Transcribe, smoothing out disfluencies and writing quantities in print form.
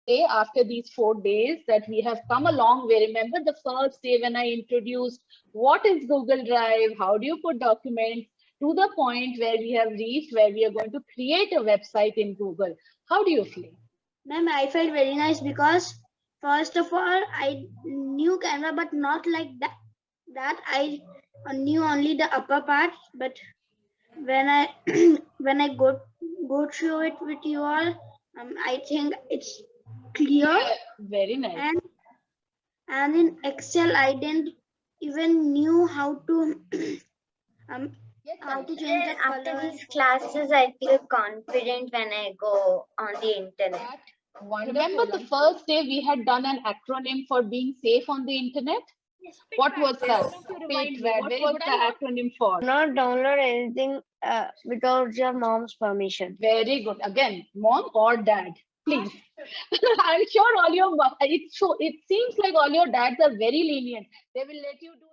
say after these 4 days that we have come a long way? Remember the first day when I introduced what is Google Drive, how do you put documents, to the point where we have reached where we are going to create a website in Google. How do you feel? Ma'am, I felt very nice because first of all, I knew camera, but not like that. I knew only the upper part, but when I when I go through it with you all, I think it's clear. Very nice. And in Excel, I didn't even knew how to how to change the After color. these classes, I feel confident when I go on the internet. Remember the first day we had done an acronym for being safe on the internet? Yes. What was that? What was the acronym for? Not download anything without your mom's permission. Very good. Again, mom or dad, please. I'm sure all your it seems like all your dads are very lenient. They will let you do